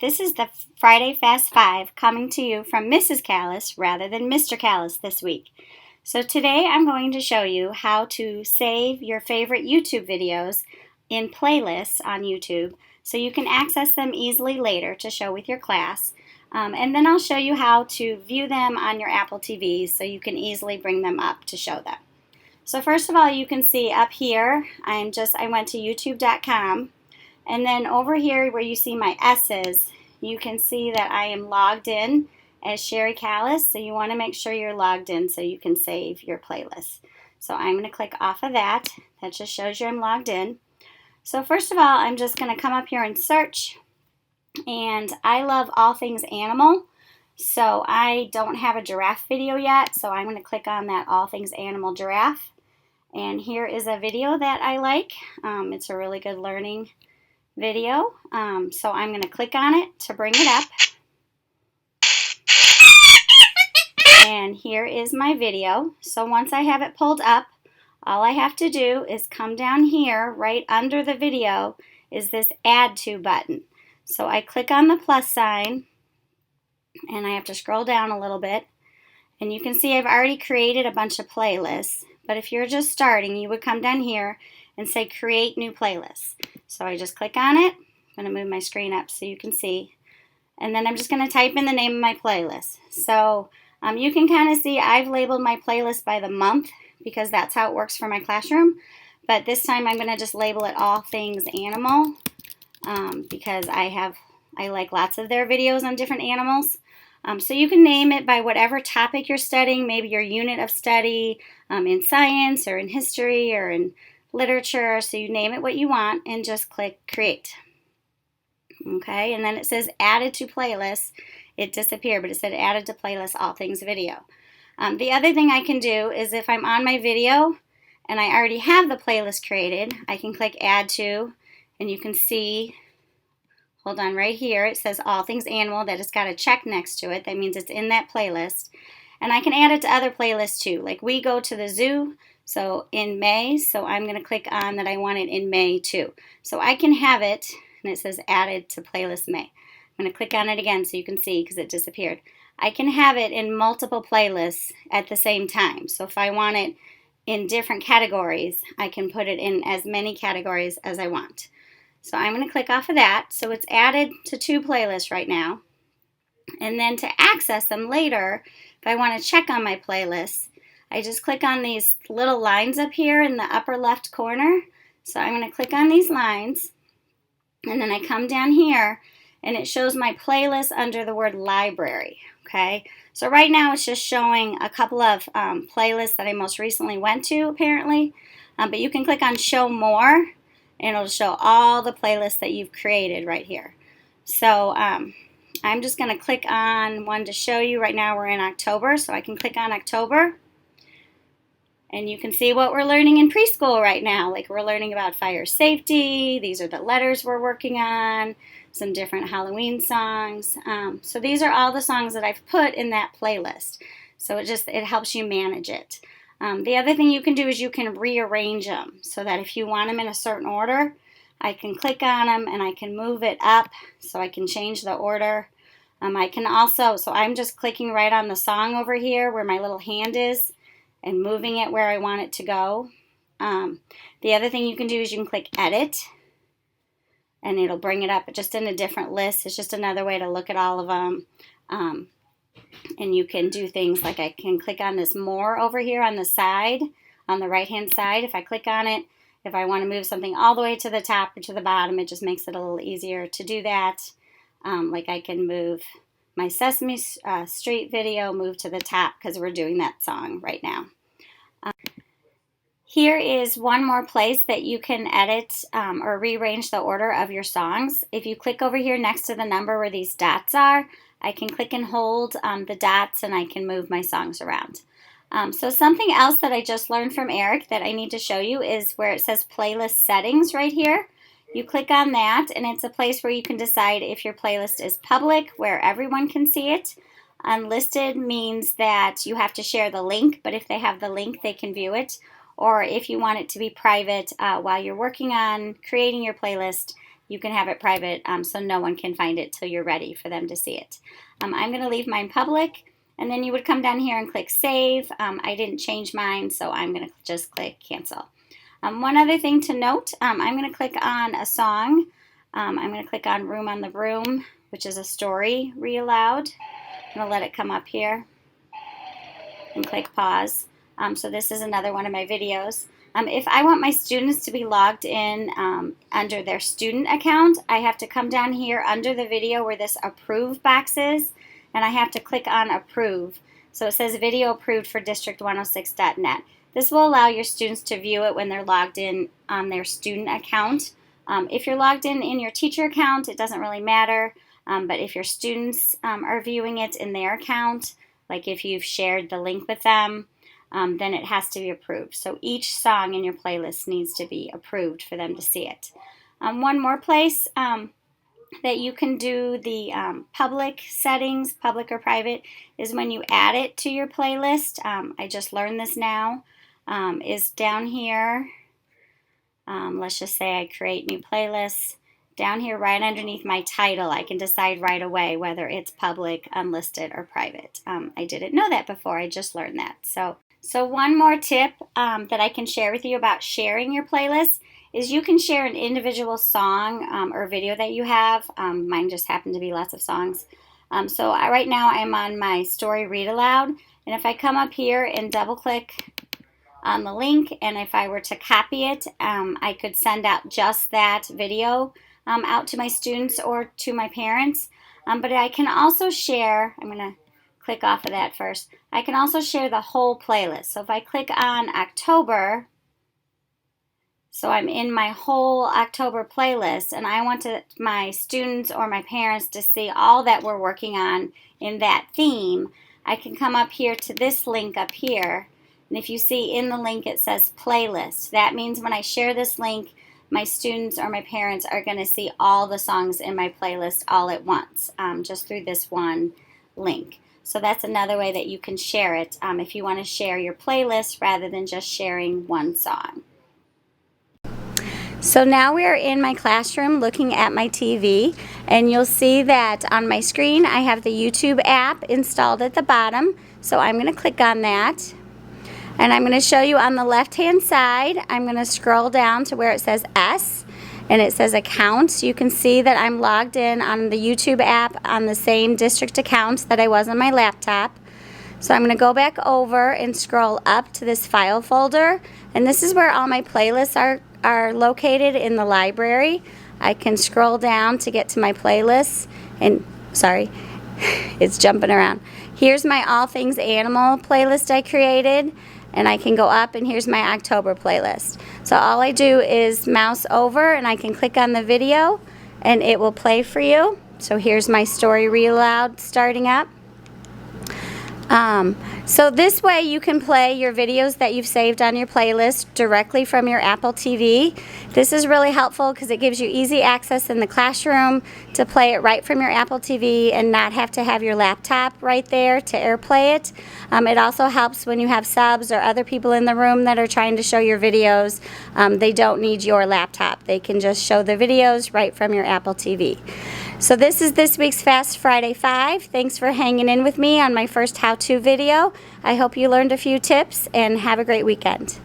This is the Friday Fast 5 coming to you from Mrs. Callis rather than Mr. Callis this week. So today I'm going to show you how to save your favorite YouTube videos in playlists on YouTube so you can access them easily later to show with your class. And then I'll show you how to view them on your Apple TVs so you can easily bring them up to show them. So first of all, you can see up here, I went to youtube.com, and then over here where you see my S's, you can see that I am logged in as Sherry Callis, so you want to make sure you're logged in so you can save your playlist. So I'm going to click off of that. That just shows you I'm logged in. So first of all, I'm just going to come up here and search, and I love all things animal. So I don't have a giraffe video yet, so I'm going to click on that all things animal giraffe. And here is a video that I like. It's a really good learning video. So I'm going to click on it to bring it up. And here is my video. So once I have it pulled up, all I have to do is come down here. Right under the video is this Add To button. So I click on the plus sign, and I have to scroll down a little bit. And you can see I've already created a bunch of playlists. But if you're just starting, you would come down here and say Create New Playlists. So I just click on it. I'm going to move my screen up so you can see. And then I'm just going to type in the name of my playlist. So you can kind of see I've labeled my playlist by the month because that's how it works for my classroom. But this time I'm going to just label it All Things Animal because I like lots of their videos on different animals. So you can name it by whatever topic you're studying, maybe your unit of study in science or in history or in literature. So you name it what you want and just click Create. Okay, and then it says Added to Playlist. It disappeared, but it said Added to Playlist All Things Video. The other thing I can do is if I'm on my video and I already have the playlist created, I can click Add To, and you can see, hold on, right here, it says All Things Animal. That it's got a check next to it. That means it's in that playlist. And I can add it to other playlists too. Like we go to the zoo, so in May, so I'm going to click on that I want it in May too. So I can have it, and it says Added to Playlist May. I'm going to click on it again so you can see because it disappeared. I can have it in multiple playlists at the same time. So if I want it in different categories, I can put it in as many categories as I want. So I'm going to click off of that. So it's added to 2 playlists right now. And then to access them later, if I want to check on my playlists, I just click on these little lines up here in the upper left corner. So I'm going to click on these lines, and then I come down here, and it shows my playlist under the word library. Okay, so right now it's just showing a couple of playlists that I most recently went to, apparently. But you can click on Show More, and it'll show all the playlists that you've created right here. So I'm just going to click on one to show you. Right now we're in October, so I can click on October. And you can see what we're learning in preschool right now. Like we're learning about fire safety. These are the letters we're working on. Some different Halloween songs. So these are all the songs that I've put in that playlist. So it helps you manage it. The other thing you can do is you can rearrange them so that if you want them in a certain order, I can click on them and I can move it up so I can change the order. I can also, so I'm just clicking right on the song over here where my little hand is and moving it where I want it to go. The other thing you can do is you can click Edit, and it'll bring it up just in a different list. It's just another way to look at all of them. And you can do things like I can click on this More over here on the side, on the right-hand side. If I click on it, if I want to move something all the way to the top or to the bottom, it just makes it a little easier to do that. Like I can move my Sesame Street video, move to the top because we're doing that song right now. Here is one more place that you can edit or rearrange the order of your songs. If you click over here next to the number where these dots are, I can click and hold the dots and I can move my songs around. So something else that I just learned from Eric that I need to show you is where it says Playlist Settings right here. You click on that, and it's a place where you can decide if your playlist is public, where everyone can see it. Unlisted means that you have to share the link, but if they have the link, they can view it. Or if you want it to be private while you're working on creating your playlist, you can have it private so no one can find it till you're ready for them to see it. I'm going to leave mine public, and then you would come down here and click save. I didn't change mine, so I'm going to just click cancel. One other thing to note, I'm going to click on a song. I'm going to click on Room on the Broom, which is a story, read aloud. I'm going to let it come up here and click pause. So this is another one of my videos. If I want my students to be logged in under their student account, I have to come down here under the video where this approve box is, and I have to click on approve. So it says video approved for district106.net. This will allow your students to view it when they're logged in on their student account. If you're logged in your teacher account, it doesn't really matter. But if your students are viewing it in their account, like if you've shared the link with them, then it has to be approved. So each song in your playlist needs to be approved for them to see it. One more place that you can do the public settings, public or private, is when you add it to your playlist. I just learned this now. Is down here. Let's just say I create new playlists. Down here right underneath my title, I can decide right away whether it's public, unlisted, or private. I didn't know that before. I just learned that. So one more tip that I can share with you about sharing your playlist is you can share an individual song or video that you have. Mine just happened to be lots of songs. Right now I'm on my story read aloud, and if I come up here and double click on the link, and if I were to copy it, I could send out just that video out to my students or to my parents. But I can also share, I'm going to click off of that first, I can also share the whole playlist. So if I click on October, so I'm in my whole October playlist, and I want my students or my parents to see all that we're working on in that theme, I can come up here to this link up here. And if you see in the link it says playlist, that means when I share this link, my students or my parents are going to see all the songs in my playlist all at once, just through this one link. So that's another way that you can share it if you want to share your playlist rather than just sharing one song. So now we are in my classroom looking at my TV, and you'll see that on my screen I have the YouTube app installed at the bottom. So I'm going to click on that. And I'm going to show you on the left hand side, I'm going to scroll down to where it says S and it says accounts. You can see that I'm logged in on the YouTube app on the same district account that I was on my laptop. So I'm going to go back over and scroll up to this file folder, and this is where all my playlists are located in the library. I can scroll down to get to my playlists, and sorry, it's jumping around. Here's my All Things Animal playlist I created. And I can go up, and here's my October playlist. So all I do is mouse over, and I can click on the video, and it will play for you. So here's my story read aloud starting up. So this way you can play your videos that you've saved on your playlist directly from your Apple TV. This is really helpful because it gives you easy access in the classroom to play it right from your Apple TV and not have to have your laptop right there to AirPlay it. It also helps when you have subs or other people in the room that are trying to show your videos. They don't need your laptop. They can just show the videos right from your Apple TV. So this is this week's Fast Friday 5. Thanks for hanging in with me on my first how-to video. I hope you learned a few tips, and have a great weekend.